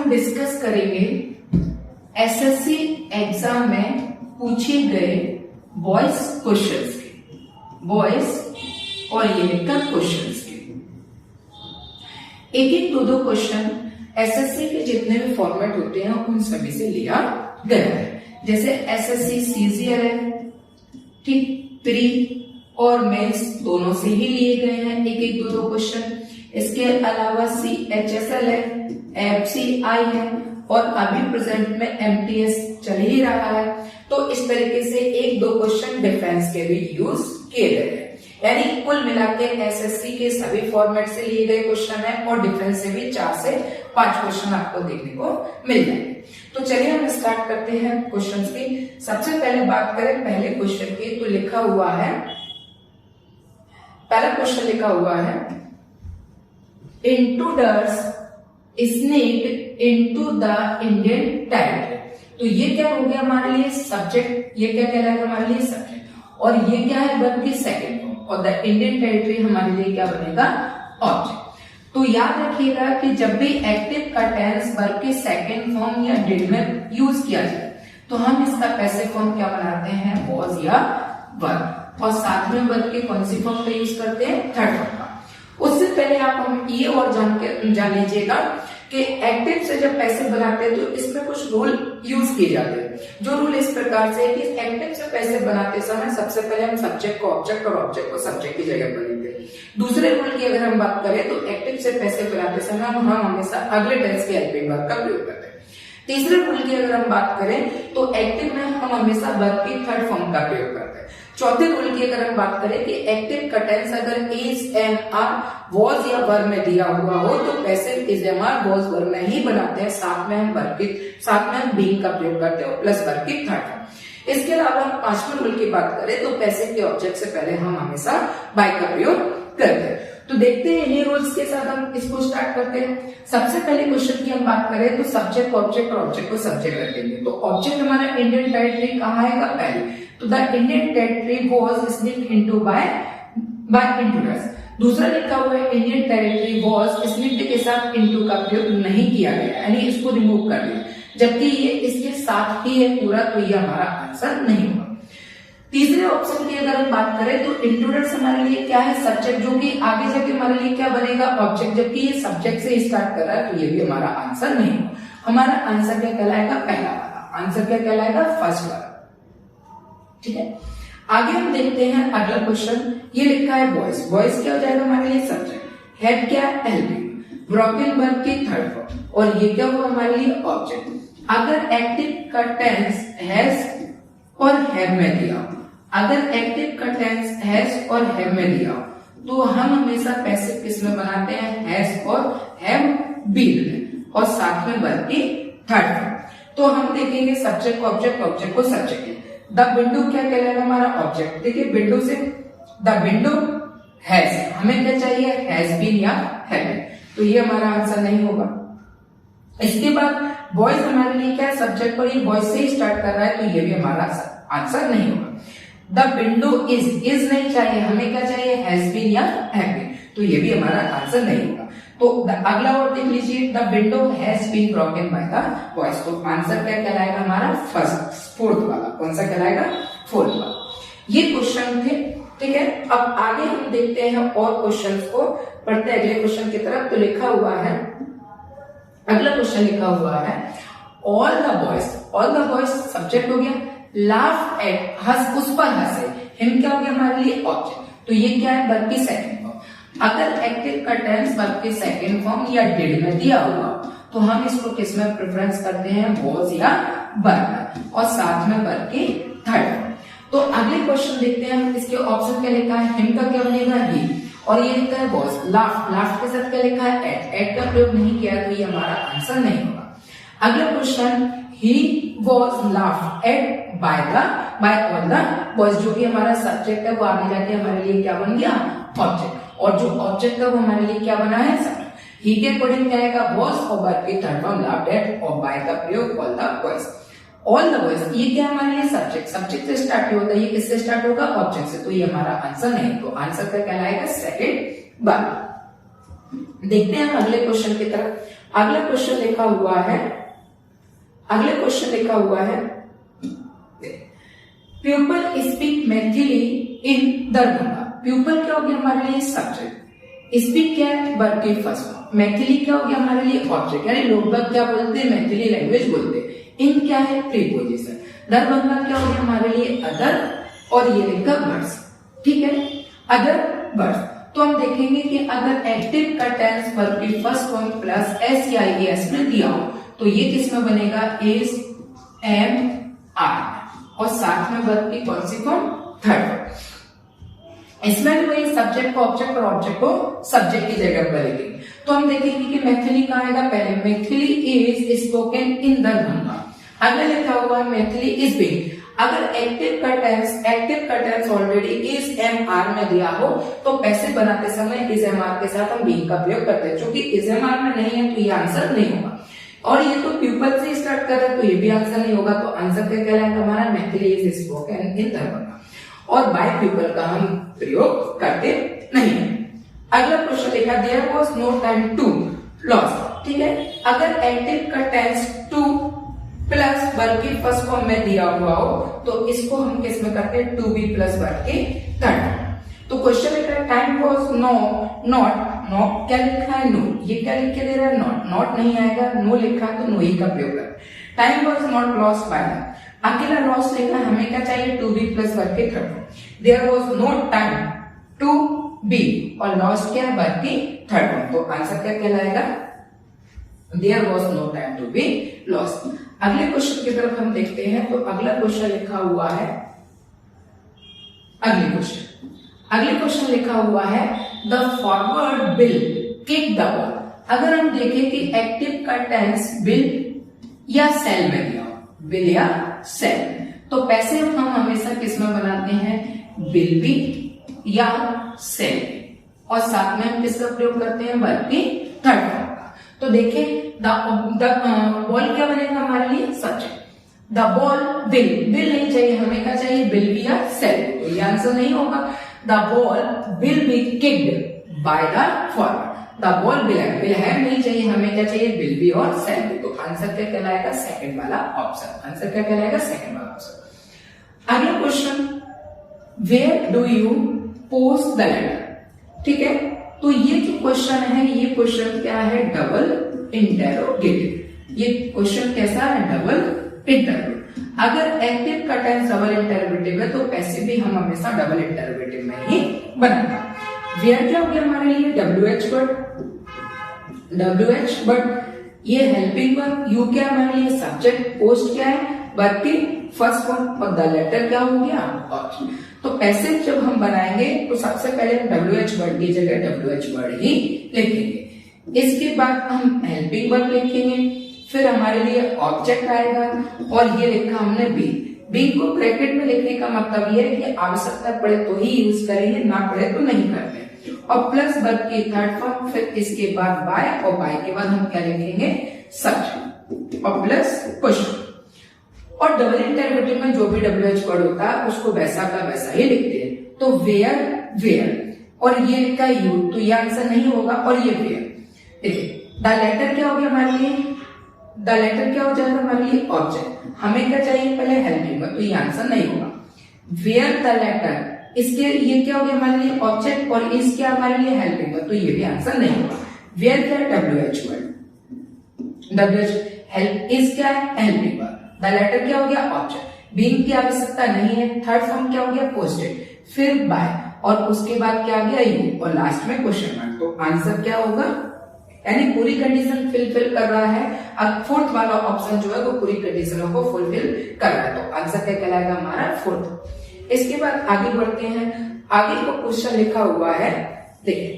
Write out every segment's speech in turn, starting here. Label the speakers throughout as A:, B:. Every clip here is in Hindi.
A: हम डिस्कस करेंगे एसएससी एग्जाम में पूछे गए वॉइस क्वेश्चंस के, वॉइस और ये लिखकर क्वेश्चंस के। एक एक दो क्वेश्चन एसएससी के जितने भी फॉर्मेट होते हैं उन सभी से लिया गया है। जैसे एसएससी सीजीएल है, ठीक, प्री और मेंस दोनों से ही लिए गए हैं एक एक दो क्वेश्चन। इसके अलावा CHSL है, FCI है और अभी प्रेजेंट में MTS चल ही रहा है। तो इस तरीके से एक दो क्वेश्चन डिफेंस के भी यूज किए गए हैं। यानी कुल मिला के एसएससी के सभी फॉर्मेट से लिए गए क्वेश्चन है और डिफेंस से भी 4 से 5 क्वेश्चन आपको देखने को मिल जाएंगे। तो चलिए हम स्टार्ट करते हैं क्वेश्चंस की। सबसे पहले बात करें पहले क्वेश्चन की, तो लिखा हुआ है, पहला क्वेश्चन लिखा हुआ है, intruders sneaked into the Indian territory. तो ये क्या हो गया हमारे लिए सब्जेक्ट, ये क्या कहलाएगा हमारे लिए सब्जेक्ट, और ये क्या है वर्ब की सेकंड फॉर्म, और द इंडियन टेरिटरी हमारे लिए क्या बनेगा ऑब्जेक्ट। तो याद रखिएगा कि जब भी एक्टिव का टेंस वर्ब की सेकंड फॉर्म या डिड में यूज किया जाए तो हम इसका पैसिव फॉर्म क्या बनाते हैं, वॉज या वर्ब, और साथ में वर्ब की कौन सी फॉर्म का यूज करते हैं, थर्ड फॉर्म का। उससे पहले आप हम ये और जान लीजिएगा कि एक्टिव से जब पैसिव बनाते हैं तो इसमें कुछ रूल यूज किए जाते हैं। जो रूल इस प्रकार से है कि एक्टिव से पैसिव बनाते समय सबसे पहले हम सब्जेक्ट को ऑब्जेक्ट और ऑब्जेक्ट को सब्जेक्ट की जगह पर लेते हैं। दूसरे रूल की अगर हम बात करें तो एक्टिव से पैसिव बनाते समय हम हमेशा अगले टेंस के हेल्पिंग वर्ब का प्रयोग करते हैं। तीसरे रूल की अगर हम बात करें तो एक्टिव में हम हमेशा वर्ब की थर्ड फॉर्म का प्रयोग करते हैं। चौथे रूल की अगर हम बात करें कि एक्टिव का टेंस अगर इज, एम, आर, वॉज या वर्ब में दिया हुआ हो तो passive is, am, are, was, verb में ही बनाते हैं, साथ में हम वर्ब की, साथ में हम बीइंग का प्रयोग करते हैं प्लस वर्ब की थर्ड फॉर्म। इसके अलावा हम पांचवें रूल की बात करें तो पैसिव के ऑब्जेक्ट से पहले हम हमेशा बाय का प्रयोग करते हैं। तो देखते हैं इन्हीं रूल्स के साथ हम इसको स्टार्ट करते हैं। सबसे पहले क्वेश्चन की हम बात करें तो सब्जेक्ट ऑब्जेक्ट और ऑब्जेक्ट को सब्जेक्ट रखेंगे। तो ऑब्जेक्ट हमारा इंडियन टेरिटरी कहाँ आएगा पहले, तो the Indian territory was snipped into by intruders. दूसरा लिखा हुआ है इंडियन टेरिटरी वाज स्निप्ड के साथ इनटू का प्रयोग नहीं किया गया, यानी इसको रिमूव कर दिया, जबकि ये इसके साथ ही है पूरा, तो ये हमारा आंसर नहीं होगा। तीसरे ऑप्शन की अगर हम बात करें तो इंट्रूडर्स हमारे लिए क्या है, सब्जेक्ट, जो कि आगे जाके हमारे लिए क्या बनेगा ऑब्जेक्ट, जबकि ये सब्जेक्ट से स्टार्ट कर रहा है, तो ये भी हमारा आंसर नहीं होगा। हमारा आंसर क्या कहलाएगा, पहला वाला आंसर क्या कहलाएगा, फर्स्ट वाला। ठीक है, आगे हम देखते हैं अगला क्वेश्चन। ये लिखा है वॉइस, वॉइस क्या हो जाएगा हमारे लिए सब्जेक्ट, हेड क्या है हेल्पिंग, ब्रोकन वर्ब की थर्ड फॉर्म, और ये क्या हुआ हमारे लिए ऑब्जेक्ट। अगर एक्टिव का टेंस हैज और हैव में दिया, अगर एक्टिव का टेंस हैज और हैव में दिया तो हम हमेशा पैसिव किस में बनाते हैं, हैज और हैव बीन में, और साथ में वर्ब की थर्ड फॉर्म। तो हम देखेंगे सब्जेक्ट को ऑब्जेक्ट, ऑब्जेक्ट को सब्जेक्ट। द विंडो क्या कहलाएगा हमारा ऑब्जेक्ट, देखिए विंडो से द विंडो हैज, हमें क्या चाहिए हैज बीन या हैव बीन, तो ये हमारा आंसर नहीं होगा। इसके बाद वॉइस हमारे लिए क्या है सब्जेक्ट, और ये वॉइस से ही स्टार्ट कर रहा है, तो ये भी हमारा आंसर नहीं होगा। द विंडो इज नहीं चाहिए, हमें क्या चाहिए हैज बीन या हैव बीन, तो ये भी हमारा आंसर नहीं होगा। तो अगला और देख लीजिए, the window has been broken by the voice, तो आंसर क्या कहलाएगा हमारा फोर्थ वाला। कौन सा कहलाएगा, फोर्थ वाला। ये क्वेश्चन थे, ठीक है। अब आगे हम देखते हैं और क्वेश्चंस को, पढ़ते हैं अगले क्वेश्चन की तरफ। तो लिखा हुआ है, अगला क्वेश्चन लिखा हुआ है, all the boys, all the boys subject हो गया, लाफ एट, हंस, उस पर हंसे, हिम क्या हो गया हमारे लिए ऑब्जेक्ट, तो ये क्या है वर्ब की सेकंड फॉर्म। अगर एक्टिव का टेंस वर्ब की सेकंड फॉर्म या डिड में दिया हुआ तो हम इसको किस में प्रेफरेंस करते हैं, वॉज या वर्ब में, और साथ में वर्ब की थर्ड फॉर्म। तो अगले क्वेश्चन देखते हैं हम, इसके ऑप्शन क्या लिखा है, हिम का क्या बनेगा ही, और ये लिखा है वॉज, लाफ, लाफ के साथ क्या लिखा है एट का प्रयोग नहीं किया, तो ये हमारा आंसर नहीं होगा। अगला question, he was laughed at by all the boys, जो कि हमारा सब्जेक्ट है वो आगे जाके हमारे लिए क्या बन गया ऑब्जेक्ट, और जो ऑब्जेक्ट है वो हमारे लिए क्या बना है सब्जेक्ट। ही के अकॉर्डिंग क्या आएगा was और वर्ब की थर्ड फॉर्म laughed at और by का प्रयोग all the boys। All the boys ये क्या हमारे लिए सब्जेक्ट, सब्जेक्ट से स्टार्ट होता है, ये किससे स्टार्ट होगा ऑब्जेक्ट से, तो ये हमारा आंसर नहीं, तो आंसर क्या कहलाएगा सेकंड वाला। देखते हैं हम अगले क्वेश्चन की तरफ। अगला क्वेश्चन लिखा हुआ है, प्यूपल स्पीक मैथिली इन दरभंगा। प्यूपल क्या हो गया हमारे लिए सब्जेक्ट, स्पीक क्या है वर्ब की फर्स्ट फॉर्म, मैथिली क्या हो गया हमारे लिए ऑब्जेक्ट, यानी लोग बाग क्या बोलते हैं, मैथिली लैंग्वेज बोलते हैं। इन क्या है प्रीपोजिशन, दरभंगा क्या हो गया हमारे लिए अदर, और ये लिखा वर्ड्स, ठीक है, अदर वर्ड्स। तो हम देखेंगे कि अगर एक्टिव का टेंस वर्ब की फर्स्ट फॉर्म प्लस एस या एस में दिया हो तो ये किस में बनेगा, इज, एम, आर, और साथ में वर्ब की कौन सी फॉर्म, थर्ड। इसमें भी वही सब्जेक्ट को ऑब्जेक्ट और ऑब्जेक्ट को सब्जेक्ट की जगह पर लिखेंगे। तो हम देखेंगे कि मैथिली कहाँ आएगा, पहले Maithili is spoken in Darbhanga, अगर लिखा हुआ है मैथिली इज बीइंग, अगर एक्टिव का tense already is am are में दिया हो तो पैसिव बनाते समय इज एम आर के साथ हम बीइंग का प्रयोग करते हैं, क्योंकि इज एम आर में नहीं है तो ये आंसर नहीं होगा। और ये तो प्यूपल से स्टार्ट कर रहा है तो ये भी आंसर नहीं होगा, तो आंसर क्या कहलाएगा हमारा, Maithili is spoken in Darbhanga, और बाय प्यूपल का हम प्रयोग करते नहीं है। अगला क्वेश्चन लिखा, there was no time to loss, ठीक है, अगर एक्टिव का टेंस टू प्लस वर्ब की फर्स्ट फॉर्म में दिया हुआ हो तो इसको हम किस में करते हैं, टू बी प्लस वर्ब की थर्ड। तो क्वेश्चन लिखा है टाइम वाज नॉट क्या लिखा है, नो, ये क्या लिख के दे रहा है, नॉट नहीं आएगा, नो लिखा है तो नो ही का प्रयोग कर। Time was not lost by, अकेला लॉस लिखा है, हमें क्या चाहिए, टू बी प्लस वर्ब की third. There was no time to be, और लॉस्ट क्या है, वर्ब की थर्ड। तो आंसर क्या कहलाएगा, there was no time to be lost. अगले क्वेश्चन की तरफ हम देखते हैं। तो अगला क्वेश्चन लिखा हुआ है, अगले क्वेश्चन लिखा हुआ है, the forward will kick the ball. अगर हम देखें कि एक्टिव का टेंस विल या सेल में दिया हो, विल या सेल, तो पैसिव हम हमेशा किस में बनाते हैं, विल बी या सेल, और साथ में हम किसका प्रयोग करते हैं, वर्ब की थर्ड फॉर्म का। तो देखिए द बॉल क्या बनेगा हमारे लिए, सब्जेक्ट, द बॉल विल नहीं चाहिए, हमें क्या चाहिए, विल बी या सेल, तो ये आंसर नहीं होगा। The ball will be kicked by the forward, the ball will है नहीं चाहिए, हमें क्या चाहिए, विल बी और सेल, तो आंसर क्या कहलाएगा, सेकंड वाला ऑप्शन, आंसर क्या कहलाएगा, सेकंड वाला ऑप्शन। अगला question, where do you post the letter, ठीक है, तो ये जो क्वेश्चन है, ये क्वेश्चन क्या है, डबल इंटेरोगेटिव। ये क्वेश्चन कैसा है, डबल इंटेरोगेटिव। अगर एक्टिव का टेंस डबल इंटेरोगेटिव है तो पैसिव भी हम हमेशा डबल इंटेरोगेटिव में ही बनाएंगे। वेयर क्या हो गया हमारे लिए, WH वर्ड, ये हेल्पिंग वर्ब, यू क्या हमारे लिए सब्जेक्ट, पोस्ट क्या है वर्ब की फर्स्ट फॉर्म, और द लेटर क्या हो गया ऑब्जेक्ट। तो पैसिव जब हम बनाएंगे तो सबसे पहले हम WH वर्ड की जगह WH वर्ड ही लिखेंगे, इसके बाद हम हेल्पिंग वर्ब लिखेंगे, फिर हमारे लिए ऑब्जेक्ट आएगा, और ये लिखा हमने बी को ब्रैकेट में लिखने का मतलब ये है कि आवश्यकता पड़े तो ही यूज करेंगे, ना पड़े तो नहीं करते, और प्लस वर्ब की थर्ड फॉर्म, फिर इसके बाद बाय, और बाय के बाद हम क्या लिखेंगे, सब्जेक्ट, और प्लस क्वेश्चन। और डबल इंटरवेटिव में जो भी WH वर्ड होता है उसको वैसा का वैसा ही लिखते हैं, तो वेयर, और ये का यू, तो ये आंसर नहीं होगा, और ये वेयर। देखिए द लेटर क्या हो गया हमारे लिए, द लेटर क्या हो जाएगा हमारे लिए ऑब्जेक्ट, हमें क्या चाहिए पहले हेल्पिंग वर्ब, तो ये आंसर नहीं होगा। वेयर द लेटर, इसके ये क्या हो गया हमारे लिए ऑब्जेक्ट, और इस क्या हमारे लिए हेल्पिंग वर्ब, तो ये भी आंसर नहीं होगा। वेयर क्या है WH वर्ड, WH हेल्प, इस क्या है हेल्पिंग वर्ब, द लेटर क्या हो गया ऑब्जेक्ट, बीइंग की आवश्यकता नहीं है, थर्ड फॉर्म क्या हो गया पोस्टेड, फिर बाय, और उसके बाद क्या आ गया यू, और लास्ट में क्वेश्चन मार्क, तो आंसर क्या होगा, यानी पूरी कंडीशन फुलफिल कर रहा है। अब फोर्थ वाला ऑप्शन जो है वो पूरी कंडीशनों को फुलफिल कर रहा है, तो आंसर क्या कहलाएगा हमारा फोर्थ। इसके बाद आगे बढ़ते हैं, आगे को क्वेश्चन लिखा हुआ है, देखिए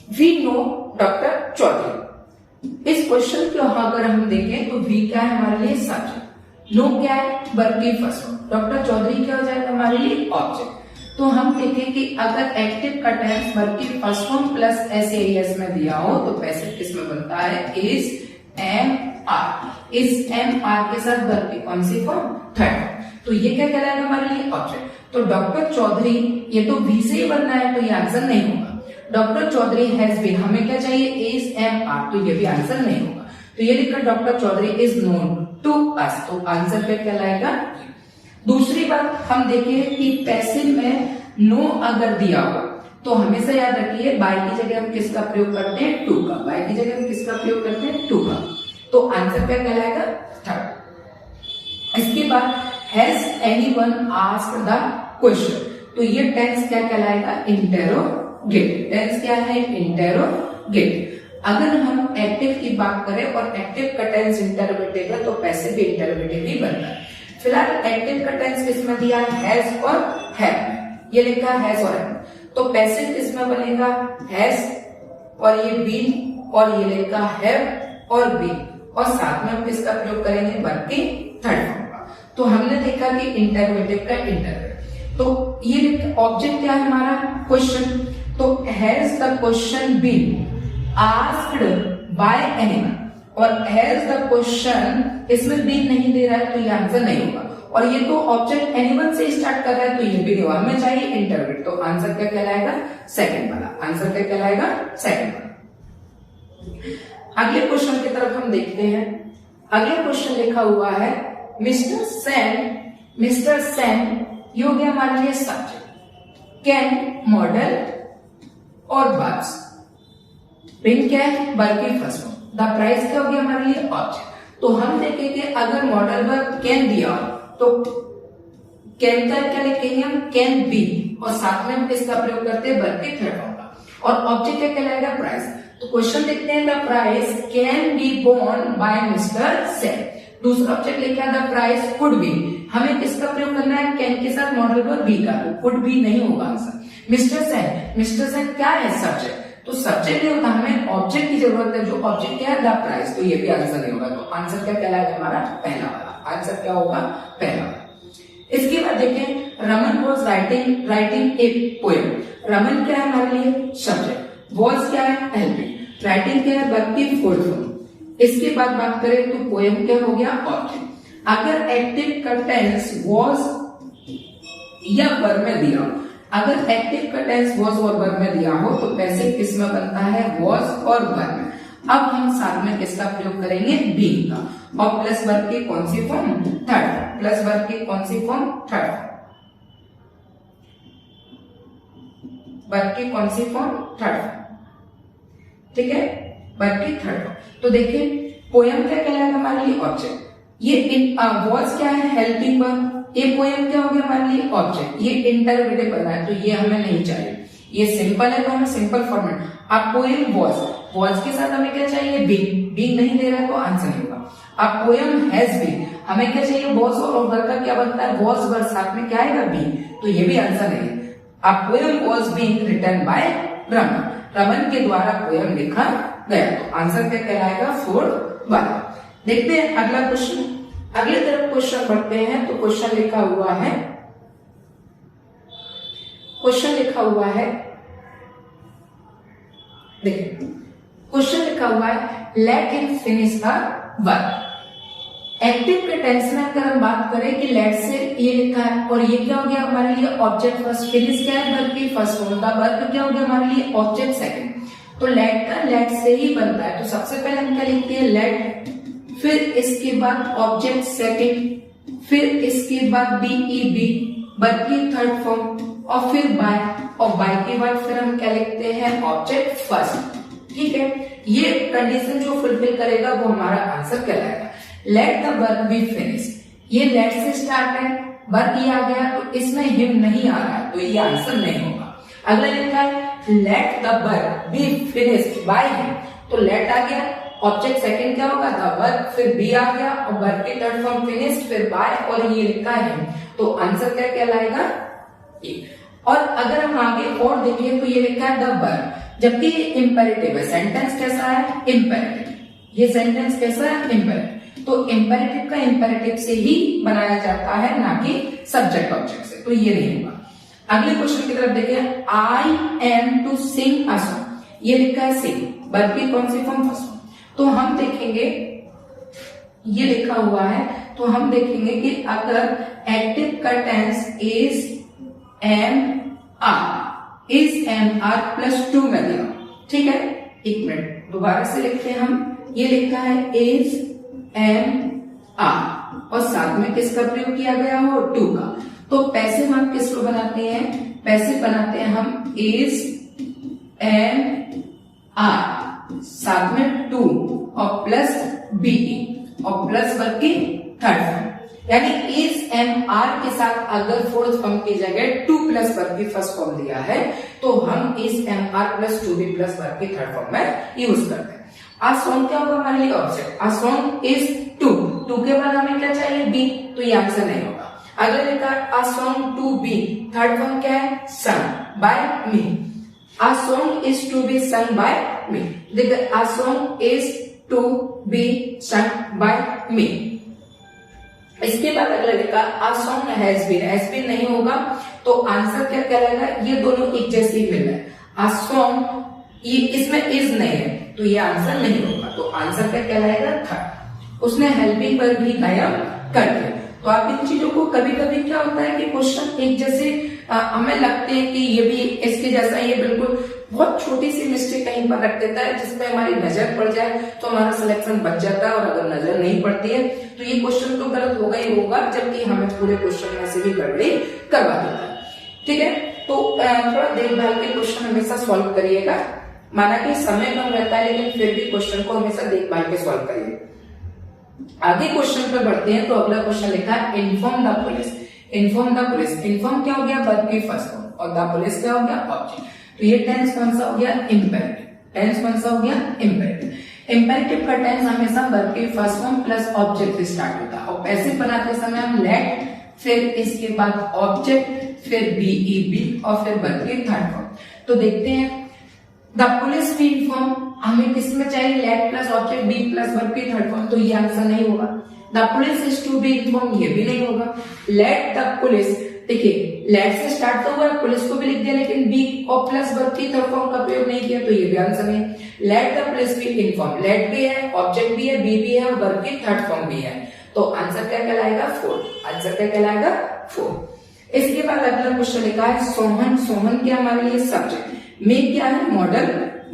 A: वी नो डॉक्टर चौधरी। इस क्वेश्चन को अगर हम देखें तो वी क्या है हमारे लिए सब्जेक्ट, नो क्या है वर्ब की फर्स्ट फॉर्म, डॉक्टर चौधरी क्या हो जाएगा हमारे लिए ऑब्जेक्ट। तो हम देखें कि अगर एक्टिव का टेंस वर्ब की फर्स्ट फॉर्म प्लस एस में दिया हो तो पैसिव किस में बनता है, इज एम आर, इस एम आर के साथ वर्ब की कौन सी फॉर्म, थर्ड, तो ये क्या कहलाएगा हमारे लिए ऑब्जेक्ट। तो डॉक्टर चौधरी, ये तो वी से ही बनना है तो ये आंसर नहीं होगा। डॉक्टर चौधरी हैज बीन, हमें क्या चाहिए, इज एम आर, तो ये भी आंसर नहीं होगा। तो ये लिखा doctor Chaudhary is known to us, तो आंसर क्या कहलाएगा। दूसरी बात हम देखें कि पैसिव में नो अगर दिया हो तो हमेशा याद रखिए बाय की जगह हम किसका प्रयोग करते हैं, टू का। बाय की जगह हम किसका प्रयोग करते हैं, टू का। तो आंसर क्या कहलाएगा, थर्ड। इसके बाद has anyone asked the question, तो ये टेंस क्या कहलाएगा, इंटेरोगेटिव। टेंस क्या है, इंटेरोगेटिव। अगर हम एक्टिव की बात करें और एक्टिव का टेंस इंटरोगेटिव है तो पैसिव भी इंटरोगेटिव ही बनता है। फिलहाल एक्टिव का टेंस किसमें दिया है, हैज और हैव, ये लिखा है हैज और हैव। तो पैसिव किसमें बनेगा, हैज और ये बीन, और ये लिखा हैव और बीन, और साथ में हम किसका प्रयोग करेंगे, वर्ब के थर्ड फॉर्म का। तो हमने देखा कि इंटरोगेटिव का इंटरोगेटिव। तो ये ऑब्जेक्ट क्या है हमारा, क्वेश्चन। तो has the question been asked by anyone, और हैज द क्वेश्चन इसमें बीन नहीं दे रहा है तो ये आंसर नहीं होगा। और ये तो ऑब्जेक्ट एनीवन से स्टार्ट कर रहा है तो ये भी नहीं होगा, हमें चाहिए इंटरोगेटिव। तो आंसर क्या कहलाएगा, सेकंड वाला। आंसर क्या कहलाएगा, सेकंड वाला। अगले क्वेश्चन की तरफ हम देखते हैं। अगले क्वेश्चन लिखा हुआ है मिस्टर सेन, ये हो गया हमारे लिए सब्जेक्ट। कैन मॉडल और बस, बिन क्या है, बल्कि फर्स्ट फॉर्म। द प्राइस क्या हो गया हमारे लिए, ऑब्जेक्ट। तो हम देखेंगे अगर मॉडल वर्ब कैन दिया तो कैन का क्या लिखेंगे हम, कैन बी, और साथ में हम किसका प्रयोग करते हैं, वर्ब के थर्ड फॉर्म का। और ऑब्जेक्ट क्या कहलाएगा, प्राइस। तो क्वेश्चन देखते हैं, the price can be borne by mister Sen. दूसरा ऑब्जेक्ट लिखा है द प्राइस कुड बी, हमें किसका प्रयोग करना है, कैन के साथ मॉडल वर्ब बी का, कुड बी नहीं होगा आंसर। मिस्टर सेन क्या है, सब्जेक्ट। तो सब्जेक्ट नहीं होता, हमें ऑब्जेक्ट की जरूरत है, जो ऑब्जेक्ट क्या है, द प्राइस। तो ये भी आंसर नहीं होगा। तो आंसर क्या कहलाएगा हमारा, पहला वाला। आंसर क्या होगा, पहला वाला। इसके बाद देखें, Raman was writing a poem. Raman क्या है हमारे लिए, सब्जेक्ट। वॉज क्या है, हेल्पिंग। राइटिंग क्या है, वर्ब की फोर्थ फॉर्म। इसके बाद बात करें तो पोएम क्या हो गया, ऑब्जेक्ट। अगर एक्टिव का टेंस वॉज या वर्ब में दिया, अगर एक्टिव का टेंस वॉज और वर्ब में दिया हो तो पैसिव किस में बनता है, वॉज और वर्ब में। अब हम साथ में किसका प्रयोग करेंगे, बीइंग का, और प्लस वर्ब की कौन सी फॉर्म, थर्ड। प्लस वर्ब की कौन सी फॉर्म, थर्ड। वर्ब की कौन सी फॉर्म, थर्ड। ठीक है, वर्ब की थर्ड फॉर्म। तो देखिए पोएम क्या कहलाएगा हमारे लिए, ऑब्जेक्ट। ये वॉज क्या है, हेल्पिंग वर्ब। ये पोएम क्या हो गया हमारे लिए, ऑब्जेक्ट। ये इंटरोगेटिव बना है तो ये हमें नहीं चाहिए। ये सिंपल है तो हमें सिंपल फॉर्मेट। अब पोएम वॉज के साथ हमें क्या चाहिए, बीइंग नहीं दे रहा है तो आंसर नहीं होगा। अब पोएम हैज बीन, हमें क्या चाहिए, वॉज और वर्ब का क्या बनता है, वॉज वर्ब साथ में क्या आएगा, बीइंग, तो ये भी आंसर नहीं है। अब poem was being written by Raman, Raman के द्वारा पोएम लिखा गया, तो आंसर क्या कहलाएगा, फोर्थ वाला। देखते हैं अगला क्वेश्चन। अगले तरफ क्वेश्चन बढ़ते हैं। तो क्वेश्चन लिखा हुआ है, देखिए क्वेश्चन लिखा हुआ है let him finish the work. Active के टेंस में अगर हम बात करें कि लेट से ये लिखा है और ये क्या हो गया हमारे लिए, ऑब्जेक्ट फर्स्ट। फिनिश क्या है, वर्ब की फर्स्ट फॉर्म। द वर्क क्या हो गया हमारे लिए, ऑब्जेक्ट सेकंड। तो लेट का लेट से ही बनता है। तो सबसे पहले हम क्या लिखते हैं, लेट, फिर इसके बाद ऑब्जेक्ट सेकंड, फिर इसके बाद बी, वर्ब की थर्ड फॉर्म, और फिर बाय, और बाय के बाद फिर हम क्या लिखते हैं, ऑब्जेक्ट फर्स्ट। ठीक है, ये कंडीशन जो फुलफिल करेगा वो हमारा आंसर कहलाएगा। Let the work be finish, ये लेट से स्टार्ट है, वर्क ये आ गया तो इसमें हिम नहीं आ रहा है तो ये आंसर नहीं होगा। अगला लिखा है let the work be finished by him, तो लेट आ गया, ऑब्जेक्ट सेकंड क्या होगा, द वर्क, फिर बी आ गया और वर्ब की थर्ड फॉर्म फिनिश्ड, फिर बाय, और ये लिखा है, तो आंसर क्या कहलाएगा, ए। और अगर हम आगे और देखें तो ये लिखा है द वर्क, जबकि ये इंपेरेटिव है। सेंटेंस कैसा है, इंपेरेटिव। ये सेंटेंस कैसा है, इंपेरेटिव। तो इंपेरेटिव का इंपेरेटिव से ही बनाया जाता है, ना कि सब्जेक्ट ऑब्जेक्ट से, तो ये नहीं होगा। अगले क्वेश्चन की तरफ देखिए, I am to sing a song, ये लिखा है सिंग, वर्ब की कौन सी फॉर्म, फर्स्ट फॉर्म। तो हम देखेंगे, ये लिखा हुआ है, तो हम देखेंगे कि अगर एक्टिव का tense is am are is am are plus 2 में दिया, ठीक है। एक मिनट दोबारा से लिखते हैं हम, ये लिखा है इज एम आर और साथ में किसका प्रयोग किया गया हो, 2 का। तो पैसे हम किसको बनाते हैं, पैसे बनाते हैं हम इज एम आर साथ में 2 और प्लस बीई और प्लस वर्ग की थर्ड फॉर्म, यानी इज एम आर के साथ अगर फोर्थ फॉर्म की जगह 2 प्लस वर्ग की फर्स्ट फॉर्म दिया है तो हम is am are plus 2b plus verb की थर्ड फॉर्म में यूज करते हैं। आ सॉन्ग क्या होगा हमारे लिए, ऑब्जेक्ट। आ सॉन्ग इज 2 के बाद हमें क्या चाहिए, बी, तो ये आंसर नहीं होगा। अगर लिखा a song to be, third form क्या है, sung by me. A song is to be sung by me, देखिए a song is to be sung by me. इसके बाद अगला लिखा आ सॉन्ग हैज बीन नहीं होगा, तो आंसर क्या कहलाएगा, ये दोनों एक जैसे ही मिल रहे हैं। आ सॉन्ग, ये इसमें इज नहीं है तो ये आंसर नहीं होगा, तो आंसर क्या कहलाएगा, थर्ड। उसने हेल्पिंग पर भी गायब कर दिया। तो आप इन चीजों को, कभी कभी क्या होता है कि क्वेश्चन एक जैसे हमें लगते हैं कि ये भी इसके जैसा, ये बिल्कुल बहुत छोटी सी मिस्टेक कहीं पर रख देता है जिसमें हमारी नजर पड़ जाए तो हमारा सिलेक्शन बच जाता है, और अगर नजर नहीं पड़ती है तो ये क्वेश्चन तो गलत होगा ही होगा, जबकि हमें पूरे क्वेश्चन में से भी गड़बड़ी करवा देता है, ठीक है। तो थोड़ा देखभाल के क्वेश्चन हमेशा सॉल्व करिएगा। माना कि समय कम रहता है लेकिन फिर भी क्वेश्चन को हमेशा देखभाल के सॉल्व करिए। आगे क्वेश्चन पे बढ़ते हैं। तो अगला क्वेश्चन लिखा है inform the police. Inform the police, inform क्या हो गया, वर्ब की फर्स्ट फॉर्म, और द पुलिस क्या हो गया, ऑब्जेक्ट। तो ये टेंस कौन सा हो गया, इंपेरेटिव। टेंस कौन सा हो गया, इंपेरेटिव। इंपेरेटिव का टेंस हमेशा वर्ब की फर्स्ट फॉर्म प्लस ऑब्जेक्ट से स्टार्ट होता है, और पैसिव बनाते समय हम लेट, फिर इसके बाद ऑब्जेक्ट, फिर बीईबी और फिर वर्ब की थर्ड फॉर्म। तो देखते हैं द पुलिस बी इन्फॉर्म, हमें किसमें चाहिए, let plus object be plus verb की थर्ड फॉर्म, तो ये आंसर नहीं होगा। The police is to be inform, ये भी नहीं होगा। लेट द पुलिस, देखिए लेट से स्टार्ट तो हुआ, पुलिस को भी लिख दिया लेकिन बी और प्लस वर्ब की थर्ड फॉर्म का प्रयोग नहीं किया, तो ये भी आंसर नहीं है। Let the police be inform, let भी है, ऑब्जेक्ट भी है, बी भी है और वर्ब की थर्ड फॉर्म भी है, तो आंसर क्या कहलाएगा, 4। आंसर क्या कहलाएगा, 4। इसके बाद अगला क्वेश्चन लिखा है सोहन। सोहन क्या हमारे लिए सब्जेक्ट, में क्या है, मॉडल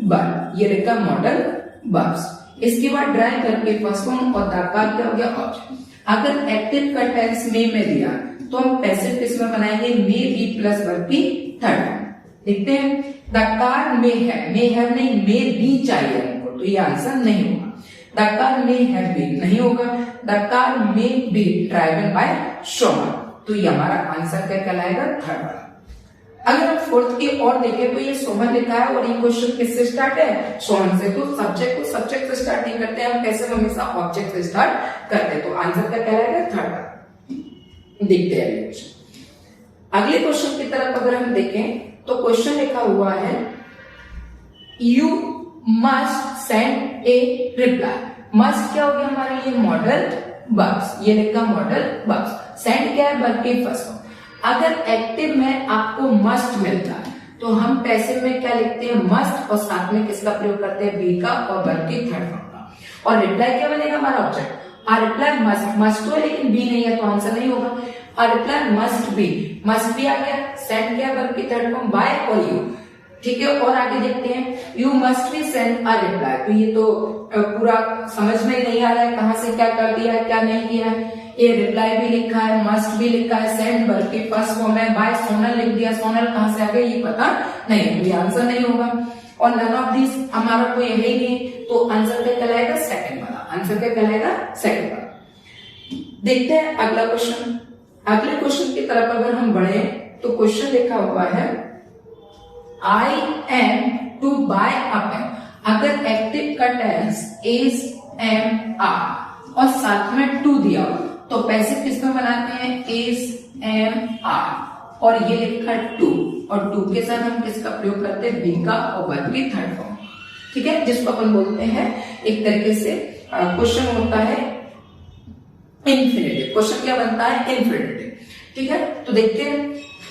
A: वर्ब, ये लिखा मॉडल वर्ब्स। इसके बाद ड्राई करके फर्स्ट फॉर्म और दकार क्या हो गया, ऑब्जेक्ट। अगर एक्टिव का टेंस में दिया तो हम पैसिव किस में बनाएंगे, मे बी प्लस वर्ब की थर्ड फॉर्म। देखते हैं दकार में है, मे है नहीं, मे बी चाहिए हमको, तो ये आंसर नहीं होगा। दकार में है बीन नहीं होगा। दकार में बी ड्राइवन बाय सोहन, तो ये हमारा आंसर क्या कहलाएगा, थर्ड वाला। अगर हम फोर्थ की ओर देखें तो ये सोहन लिखा है और ये क्वेश्चन किससे स्टार्ट है, सोहन से, तो सब्जेक्ट को सब्जेक्ट से स्टार्ट नहीं करते, हम कैसे हमेशा ऑब्जेक्ट से स्टार्ट करते हैं, तो आंसर क्या कहलाएगा, थर्ड। देखते हैं अगले क्वेश्चन। अगले क्वेश्चन की तरफ अगर हम देखें तो क्वेश्चन लिखा हुआ है you must send A reply. Must क्या हो गया हमारे लिए, मॉडल वर्ब्स, ये लिखा मॉडल वर्ब्स। सेंड क्या है, वर्ब की फर्स्ट फॉर्म। अगर एक्टिव में आपको मस्ट मिलता है तो हम पैसिव में क्या लिखते हैं, मस्ट, और साथ में किसका प्रयोग करते हैं, बी का और वर्ब की थर्ड फॉर्म का। और रिप्लाई क्या बनेगा, हमारा ऑब्जेक्ट। आ रिप्लाई मस्ट, मस्ट तो है लेकिन बी नहीं है तो आंसर नहीं होगा। आ रिप्लाई मस्ट बी आ गया। सेंड क्या, वर्ब की थर्ड फॉर्म बाय और यू, ठीक है। और आगे देखते हैं you must be send a reply, तो ये तो पूरा समझ में नहीं आ रहा है कहां से क्या कर दिया है क्या नहीं किया है। ये रिप्लाई भी लिखा है, मस्ट भी लिखा है, सेंड वर्ब की फर्स्ट फॉर्म है, बाय सोनल लिख दिया, सोनल कहां से आ गया ये पता नहीं, ये आंसर नहीं होगा। और नन ऑफ दिस हमारा कोई है ही नहीं, तो आंसर क्या कहलाएगा, सेकंड वाला। आंसर क्या कहलाएगा, सेकंड वाला। देखते हैं अगला क्वेश्चन। अगले क्वेश्चन की तरफ अगर हम बढ़े तो क्वेश्चन लिखा हुआ है I am to buy a pen. अगर एक्टिव का टेंस इज एम आर और साथ में टू दिया तो पैसिव किसमें बनाते हैं, इज एम आर और ये लिखा टू, और टू के साथ हम किसका प्रयोग करते हैं, बी का और वर्ब की थर्ड फॉर्म, ठीक है, जिसको अपन बोलते हैं एक तरीके से क्वेश्चन होता है इन्फिनिटिव। क्वेश्चन क्या बनता है, इन्फिनिटिव, ठीक है। तो देखते हैं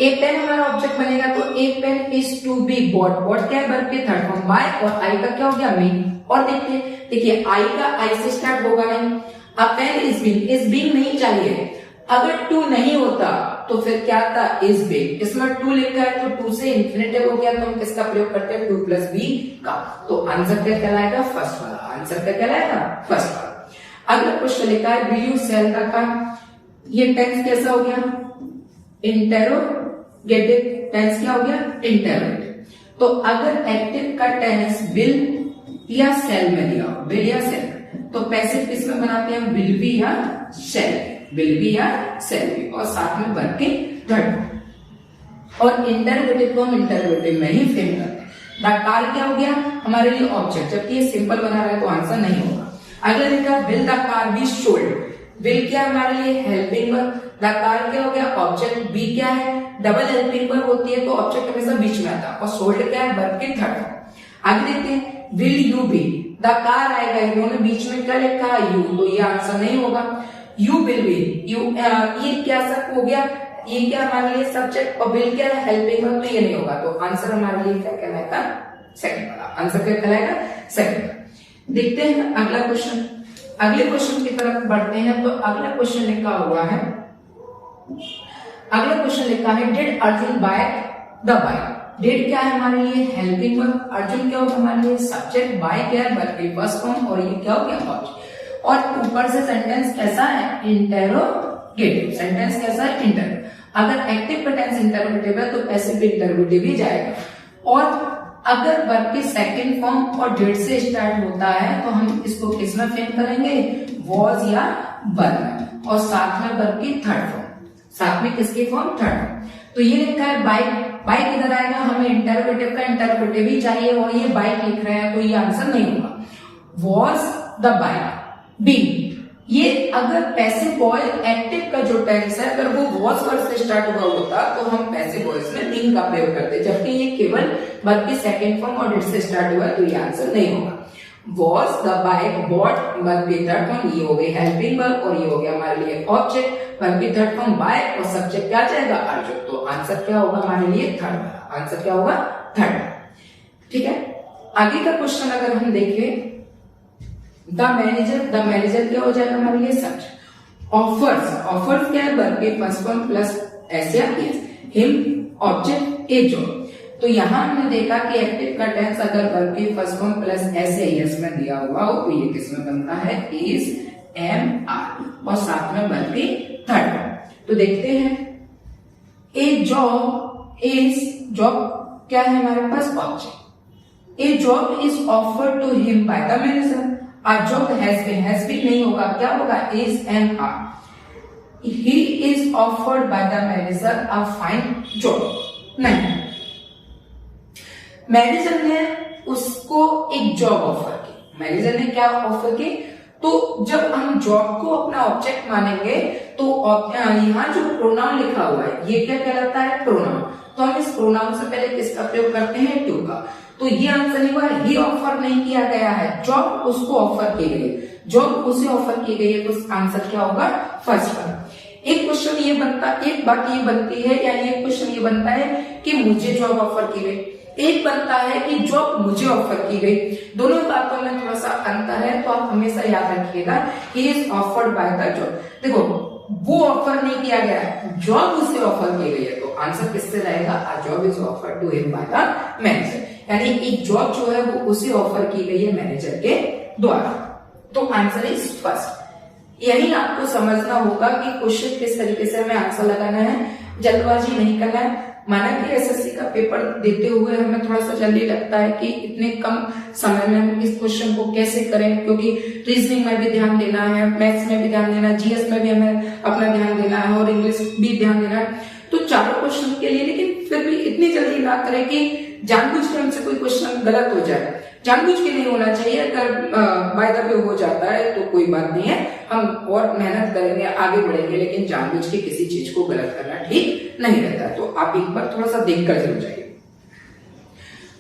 A: ए पेन हमारा ऑब्जेक्ट बनेगा, तो a pen is to be bought. Bought क्या है, वर्ब की थर्ड फॉर्म बाय, और आई का क्या हो गया, मी। और देखते हैं, देखिए आई का आई से स्टार्ट होगा नहीं। अ पेन इज बीइंग नहीं चाहिए। अगर टू नहीं होता तो फिर क्या था, इज बिग। इसमें टू लिखा है तो टू से इंफिनिटिव हो गया, तो हम किसका प्रयोग करते हैं, टू प्लस बी का। तो आंसर क्या कहलाएगा, फर्स्ट वाला। आंसर क्या कहलाएगा, फर्स्ट वाला। अगला क्वेश्चन लिखा है will you sell the car. ये टेंस कैसा हो गया, इंटेरोगेटिव टेंस। क्या हो गया, इंटेरोगेटिव। तो अगर एक्टिव का टेंस विल या सेल में दिया, विल या सेल, तो पैसिव किस में बनाते हैं, विल बी या सेल, विल बी या सेल बी, और साथ में वर्ब के थर्ड। और इंटरोगेटिव को हम इंटरोगेटिव में ही फ्रेम करते हैं। द कार क्या हो गया हमारे लिए ऑब्जेक्ट, जबकि ये सिंपल बना रहा है तो आंसर नहीं होगा। अगला लिखा will the car be sold. Will क्या हमारे लिए हेल्पिंग वर्ब, द कार क्या हो गया ऑब्जेक्ट, बी क्या है डबल हेल्पिंग वर्ब होती है तो ऑब्जेक्ट हमेशा बीच में आता है, और सोल्ड क्या है वर्ब के थर्ड। आगे देखते हैं will you be, the car आएगा, इन्होंने बीच में क्या लिखा है यू, तो ये आंसर नहीं होगा। यू विल बी, यू ये क्या सब हो गया, ये क्या हमारे लिए सब्जेक्ट, और विल क्या हेल्पिंग वर्ब, तो ये नहीं होगा। तो आंसर हमारे लिए क्या कहलाएगा, सेकंड वाला। आंसर क्या कहलाएगा, सेकंड। देखते हैं अगला क्वेश्चन। अगले क्वेश्चन की तरफ बढ़ते हैं। तो अगला क्वेश्चन लिखा हुआ है, अगला क्वेश्चन लिखा है did Arjun by the bike. Did क्या है हमारे लिए हेल्पिंग वर्ब, अर्जुन क्या होगा हमारे लिए सब्जेक्ट, बाय क्या है वर्ब की फर्स्ट फॉर्म, और ये क्या हो गया ऑब्जेक्ट। और ऊपर से सेंटेंस कैसा है, इंटेरोगेटिव। सेंटेंस कैसा है, इंटेरोगेटिव। अगर एक्टिव का टेंस इंटरोगेटिव है तो पैसिव भी इंटरोगेटिव ही जाएगा। और अगर वर्ब की सेकंड फॉर्म और डिड से स्टार्ट होता है तो हम इसको किस में फ्रेम करेंगे, वॉज या वर में, और साथ में वर्ब की थर्ड फॉर्म, साथ में किसकी फॉर्म, थर्ड। तो ये लिखा है बाइक, बाइक इधर आएगा, हमें इंटरोगेटिव का इंटरोगेटिव ही चाहिए, और ये बाइक लिख रहे हैं तो ये आंसर नहीं होगा। वॉज द बाइक बीइंग, ये अगर पैसिव वॉइस एक्टिव का जो टेंस है अगर वो वॉज वर्ड से स्टार्ट हुआ होता तो हम पैसिव वॉइस में बीइंग का प्रयोग करते, जबकि ये केवल वर्ब की सेकंड फॉर्म और डिड से स्टार्ट हुआ तो ये आंसर नहीं होगा। Was the bike bought, verb की थर्ड फॉर्म, ये हो गई हेल्पिंग वर्ब, और ये हो गया हमारे लिए ऑब्जेक्ट, वर्ब की थर्ड फॉर्म बाय, और सब्जेक्ट क्या जाएगा अर्जुन। तो आंसर क्या होगा हमारे लिए थर्ड वाला। आंसर क्या होगा, थर्ड। ठीक है, आगे का क्वेश्चन अगर हम देखें, द मैनेजर क्या हो जाएगा हमारे लिए सब्जेक्ट। ऑफर्स क्या है वर्ब के फर्स्ट फॉर्म प्लस एस या is, him object a job. तो यहां हमने देखा कि एक्टिव का टेंस अगर वर्ब के फर्स्ट फॉर्म प्लस एस या एस में दिया हुआ हो तो ये किस में बनता है, इज एम आर, और साथ में वर्ब की थर्ड फॉर्म। तो देखते हैं ए जॉब इज, जॉब क्या है हमारे पास object, a job is offered to him by the manager. A job has been नहीं होगा, क्या होगा, is and are। He is offered by the manager a fine job। नहीं, मैनेजर ने उसको एक जॉब ऑफर की। मैनेजर ने क्या ऑफर की, तो जब हम जॉब को अपना ऑब्जेक्ट मानेंगे तो यहाँ जो प्रोनाउन लिखा हुआ है ये क्या कहलाता है, प्रोनाउन। तो हम इस प्रोनाउन से पहले किसका प्रयोग करते हैं, टू का। तो ये आंसर नहीं हुआ, ही ऑफर नहीं किया गया है, जॉब उसको ऑफर की गई, जॉब उसे ऑफर की गई है, तो आंसर क्या होगा, फर्स्ट वन। एक क्वेश्चन ये बनता, एक बात ये बनती है, यानी एक क्वेश्चन ये बनता है कि मुझे जॉब ऑफर की गई, एक बनता है कि जॉब मुझे ऑफर की गई। दोनों बातों में थोड़ा सा अंतर है, तो आप हमेशा याद रखिएगा, he is offered by the job. देखो वो ऑफर नहीं किया गया है, जॉब उसे ऑफर की गई है, तो आंसर किससे रहेगा, a job is offered to him by the manager. यानी एक जॉब जो है वो उसे ऑफर की गई है मैनेजर के द्वारा, तो आंसर इज फर्स्ट। यही आपको समझना होगा कि क्वेश्चन किस तरीके से हमें आंसर लगाना है, जल्दबाजी नहीं करना है। माना कि एसएससी का पेपर देते हुए हमें थोड़ा सा जल्दी लगता है कि इतने कम समय में हम इस क्वेश्चन को कैसे करें, क्योंकि रीजनिंग में भी ध्यान देना है, मैथ्स में भी ध्यान देना है, जीएस में भी हमें अपना ध्यान देना है, और इंग्लिश भी ध्यान देना है, तो चारों क्वेश्चन के लिए। लेकिन फिर भी इतनी जल्दी ना करें कि जानबूझ के हमसे कोई क्वेश्चन गलत हो जाए, जानबूझ के नहीं होना चाहिए। अगर बाय द वे हो जाता है तो कोई बात नहीं है, हम और मेहनत करेंगे, आगे बढ़ेंगे, लेकिन जानबूझ के किसी चीज को गलत करना ठीक नहीं रहता। तो आप एक बार थोड़ा सा देखकर जरूर जाइए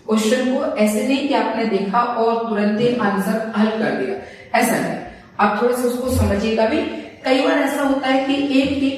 A: क्वेश्चन को, ऐसे नहीं कि आपने देखा और तुरंत ही आंसर हल कर दिया, ऐसा नहीं। आप थोड़ा सा उसको समझिएगा भी। कई बार ऐसा होता है कि एक ही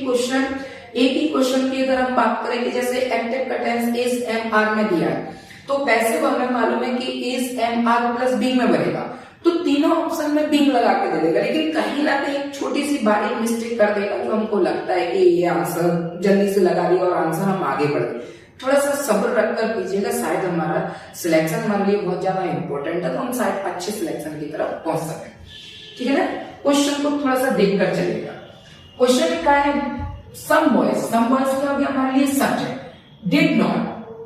A: क्वेश्चन की अगर हम बात करें कि जैसे एक्टिव का टेंस इज एम आर में दिया है, तो पैसिव हमें मालूम है कि is am are plus be में बनेगा, तो तीनों ऑप्शन में बीइंग लगा के दे देगा, लेकिन कहीं ना कहीं एक छोटी सी बारीक मिस्टेक कर देगा जो हमको लगता है कि ये आंसर जल्दी से लगा दिया और आंसर हम आगे बढ़ गए। थोड़ा सा सब्र रखकर कीजिएगा, शायद हमारा सिलेक्शन हमारे लिए बहुत ज्यादा इंपॉर्टेंट है, तो हम शायद अच्छे सिलेक्शन की तरफ पहुंच सके। ठीक है ना, क्वेश्चन को थोड़ा सा देखकर चलिएगा। क्वेश्चन क्या है, सम बॉयज क्या हो गया हमारे लिए subject, did not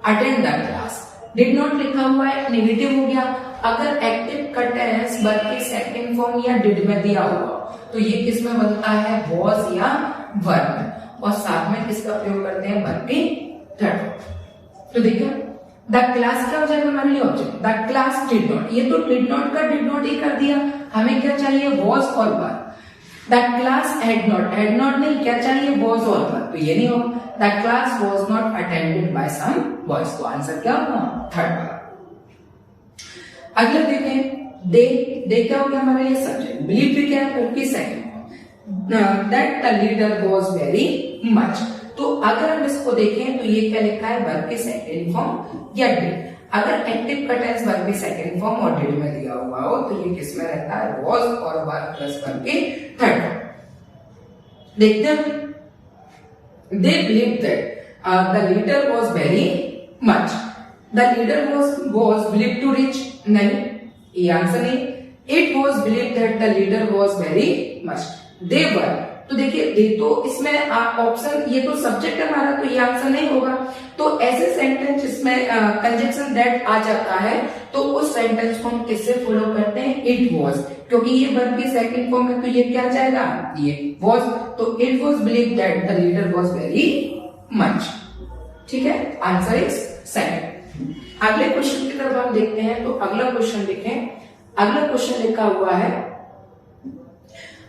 A: attend the class. Did not लिखा हुआ है, नेगेटिव हो गया। अगर एक्टिव का टेंस वर्ब के सेकंड फॉर्म या डिड में दिया हुआ तो ये किस में बनता है, वॉज या वर्ब में, और साथ में किसका प्रयोग करते हैं, वर्ब के थर्ड फॉर्म। तो देखिए द क्लास क्या हो जाएगा हमारे लिए object, the class did not, ये तो डिड नॉट का डिड नॉट ही कर दिया, हमें क्या चाहिए, वॉज और verb. The class had not नहीं, क्या चाहिए, वॉज और वर्ब, तो ये नहीं होगा। The class was not attended by some boys, तो आंसर क्या होगा, थर्ड वाला। अगला देखें, दे क्या हो गया हमारे लिए सब्जेक्ट, बिलीव भी क्या है, उसकी second form, that the leader was very much. तो अगर हम इसको देखें तो ये क्या लिखा है, वर्ब के सेकंड फॉर्म या डिड। अगर एक्टिव का टेंस वर्ब के सेकंड फॉर्म और डिड में दिया हुआ हो तो ये किस में रहता है, वाज और वर्ब प्लस वर्ब के थर्ड फॉर्म। देखते हैं, they believe that the leader was very much, the leader was believed to reach, नहीं, ये आंसर नहीं। It was believed that the leader was very much, they were, तो देखिए दे तो इसमें ऑप्शन, ये तो सब्जेक्ट है हमारा, तो ये आंसर नहीं होगा। तो ऐसे सेंटेंस जिसमें कंजक्शन दैट आ जाता है तो उस सेंटेंस को हम किससे फॉलो करते हैं, इट वाज, क्योंकि ये वर्ब की सेकंड फॉर्म है तो ये क्या जाएगा, ये वाज, तो it was believed that the leader was very much. ठीक है, आंसर इज सेकंड। अगले क्वेश्चन की तरफ हम देखते हैं, तो अगला क्वेश्चन देखें। अगला क्वेश्चन लिखा हुआ है,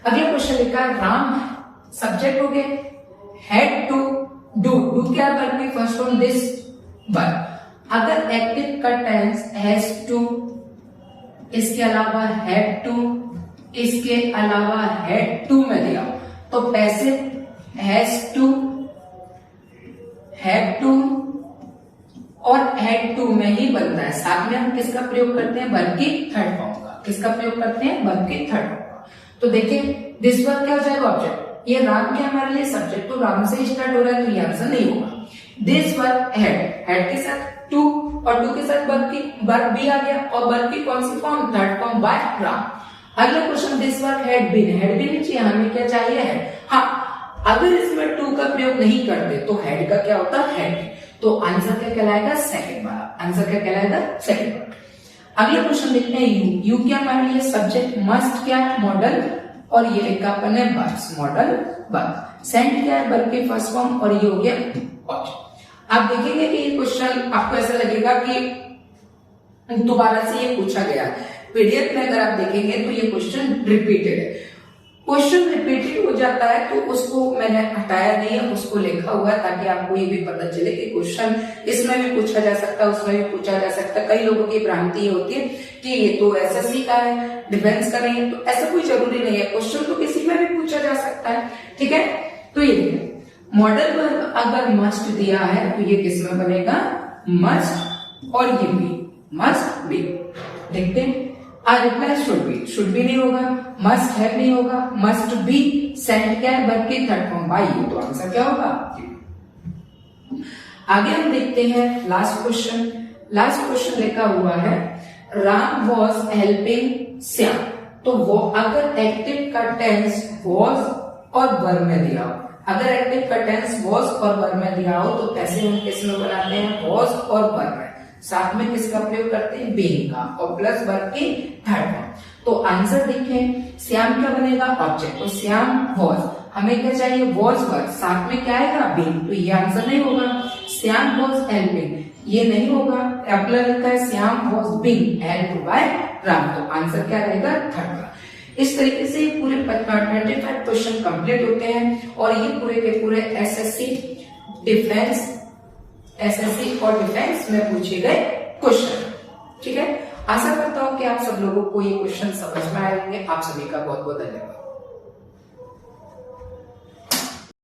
A: अगला क्वेश्चन लिखा है, राम सब्जेक्ट हो गए, हैड टू डू क्या वर्ब की फर्स्ट फॉर्म दिस वर्ब। अगर एक्टिव का टेंस हैज टू, इसके अलावा हैड टू, इसके अलावा हैड टू में दिया तो passive has to, had to और हैड टू में ही बनता है। साथ में हम किसका प्रयोग करते हैं, वर्ब की थर्ड फॉर्म का। किसका प्रयोग करते हैं, वर्ब की थर्ड फॉर्म का। तो देखिए दिस वर्ब क्या हो जाएगा, ऑब्जेक्ट। ये राम क्या हमारे लिए सब्जेक्ट, तो राम से स्टार्ट हो रहा है तो ये आंसर नहीं होगा। दिस वर्ब हैड के साथ टू और टू के साथ वर्ब भी आ गया, और वर्ब की कौन सी form, third form by Ram. अगला question, this verb had been नहीं चाहिए, हमें क्या चाहिए है। हाँ, अगर इसमें टू का प्रयोग नहीं करते तो हैड का क्या होता है, हैड, तो आंसर क्या कहलाएगा, सेकंड वाला। आंसर क्या कहलाएगा, सेकंड वाला। अगला क्वेश्चन देखते हैं, यू क्या हमारे लिए सब्जेक्ट, मस्ट क्या मॉडल, और ये लिखा अपन है बस, मॉडल बस। सेंट क्या है, वर्ब के फर्स्ट फॉर्म, और ये हो गया ऑब्जेक्ट। आप देखेंगे कि ये क्वेश्चन आपको ऐसा लगेगा कि दोबारा से ये पूछा गया। पीडीएफ में अगर आप देखेंगे तो ये क्वेश्चन रिपीटेड है। क्वेश्चन रिपीटेड हो जाता है तो उसको मैंने हटाया नहीं है, उसको लिखा हुआ है ताकि आपको ये भी पता चले कि क्वेश्चन इसमें भी पूछा जा सकता है, उसमें भी पूछा जा सकता है। कई लोगों की भ्रांति होती है कि ये तो एसएससी का है, डिफेंस का नहीं है, तो ऐसा कोई जरूरी नहीं है, क्वेश्चन तो किसी में भी पूछा जा सकता है। ठीक है, तो ये देखिए मॉडल वर्ब अगर मस्ट दिया है तो ये किस में बनेगा, मस्ट, और ये भी मस्ट बी। देखते हैं, रिप्लाई शुड बी नहीं होगा, मस्ट हैव नहीं होगा, मस्ट बी, सेंट क्या है, वर्ब की थर्ड फॉर्म बाई, तो आंसर क्या होगा। आगे हम देखते हैं लास्ट क्वेश्चन। लास्ट क्वेश्चन लिखा हुआ है, राम वॉज हेल्पिंग श्याम। तो वो अगर एक्टिव का टेंस वॉज और वर्ब में दिया हो, अगर एक्टिव का टेंस वॉज और वर्ब में दिया हो तो ऐसे हम किसमें बनाते हैं, वॉज और वर्ब में, साथ में किसका प्रयोग करते हैं, बीइंग का, और प्लस वर्ब की थर्ड फॉर्म। तो आंसर देखें, श्याम क्या बनेगा, ऑब्जेक्ट, तो श्याम वॉज, हमें क्या चाहिए, वॉज वर्ब, साथ में क्या आएगा, बीइंग, तो ये आंसर नहीं होगा। श्याम वॉज हेल्पिंग, ये नहीं होगा। अगला लिखा है Shyam was being helped bye Ram, तो आंसर क्या रहेगा, थर्ड वाला। इस तरीके से पूरे 25 क्वेश्चन कंप्लीट होते हैं, और ये पूरे के पूरे एसएससी और डिफेंस में पूछे गए क्वेश्चन। ठीक है, आशा करता हूं कि आप सब लोगों को ये क्वेश्चन समझ में आए होंगे। आप सभी का बहुत बहुत धन्यवाद।